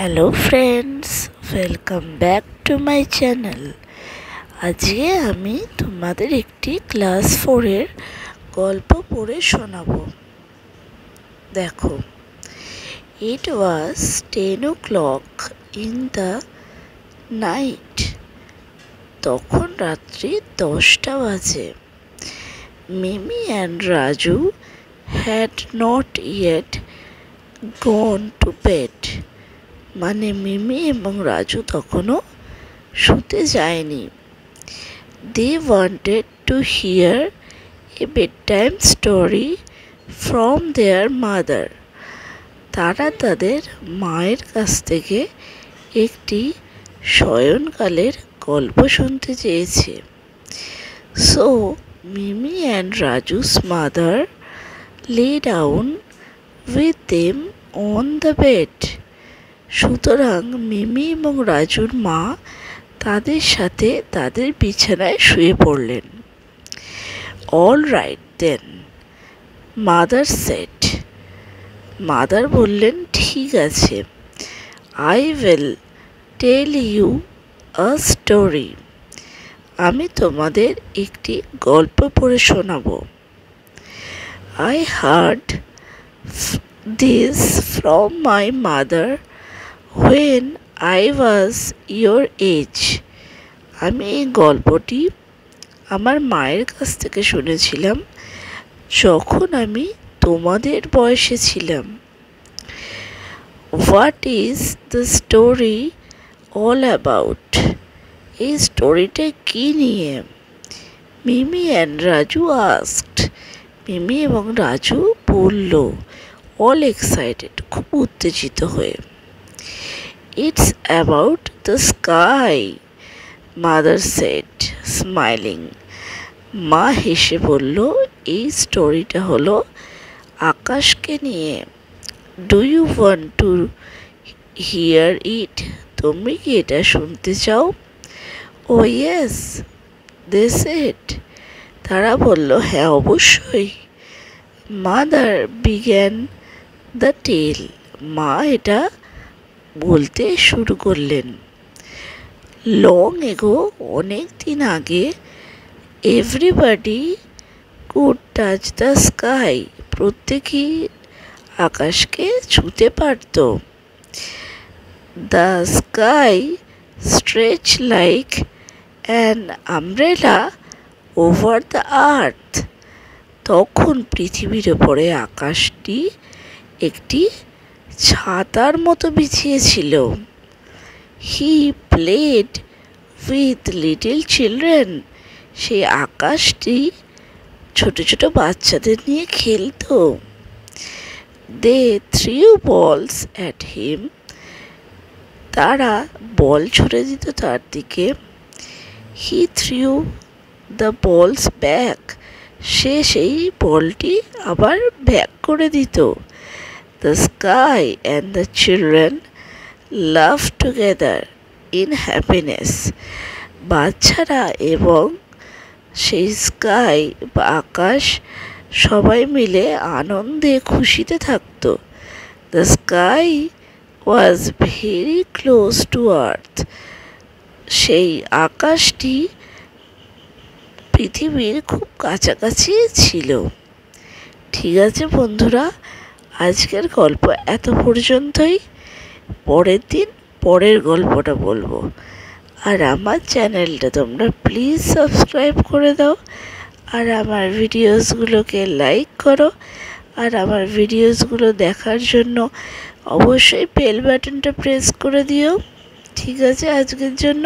Hello friends, welcome back to my channel. আজকে আমি তোমাদের একটি ক্লাস 4-এর গল্প পড়ে শোনাবো। দেখো, it was 10 o'clock in the night. তখন রাত্রি 10টা বাজে। Mimi and Raju had not yet gone to bed. মানে মিমি এবং রাজু তখনও শুতে যায়নি। They wanted to hear a bedtime story from their mother. তারা তাদের মায়ের কাছ থেকে একটি শয়নকালের গল্প শুনতে চেয়েছে। So Mimi and Raju's mother lay down with them on the bed. সুতরাং মিমি এবং রাজুর মা তাদের সাথে তাদের বিছানায় শুয়ে পড়লেন। All right then, mother said. Mother বললেন, ঠিক আছে। I will tell you a story. আমি তোমাদের একটি গল্প পড়ে শোনাবো। I heard this from my mother when I was your age. আমি এই গল্পটি আমার মায়ের কাছ থেকে শুনেছিলাম যখন আমি তোমাদের বয়সে ছিলাম। What is the story all about? এই স্টোরিটা কি নিয়ে? মিমি অ্যান্ড রাজু asked. মিমি এবং রাজু বলল, all excited, খুব উত্তেজিত হয়ে। It's about the sky, mother said, smiling. মা হেসে বলল, এই স্টোরিটা হলো আকাশকে নিয়ে। Do you want to hear it? তুমি কি এটা শুনতে চাও? Oh yes, they said. তারা বলল, হ্যাঁ অবশ্যই। Mother began the tale. মা এটা বলতে শুরু করলেন। লং এগো, অনেক দিন আগে, everybody could touch the sky. প্রত্যেকেই আকাশকে ছুঁতে পারত। The sky stretch like an umbrella over the earth. তখন পৃথিবীর ওপরে আকাশটি একটি ছাতার মতো বিছিয়েছিল। He played with little children. সেই আকাশটি ছোট ছোট বাচ্চাদের নিয়ে খেলত। They threw balls at him. তারা বল ছুড়ে দিত তার দিকে। He threw the balls back. সে সেই বলটি আবার ব্যাক করে দিত। The sky and the children laughed together in happiness. বাচ্চারা এবং সেই স্কাই বা আকাশ সবাই মিলে আনন্দে খুশিতে থাকত। The sky was very close to earth. সেই আকাশটি পৃথিবীর খুব কাছাকাছি ছিল। ঠিক আছে বন্ধুরা, আজকের গল্প এত পর্যন্তই। পরের দিন পরের গল্পটা বলবো। আর আমার চ্যানেলটা তোমরা প্লিজ সাবস্ক্রাইব করে দাও, আর আমার ভিডিওসগুলোকে লাইক করো, আর আমার ভিডিওসগুলো দেখার জন্য অবশ্যই বেল বাটনটা প্রেস করে দিও। ঠিক আছে, আজকের জন্য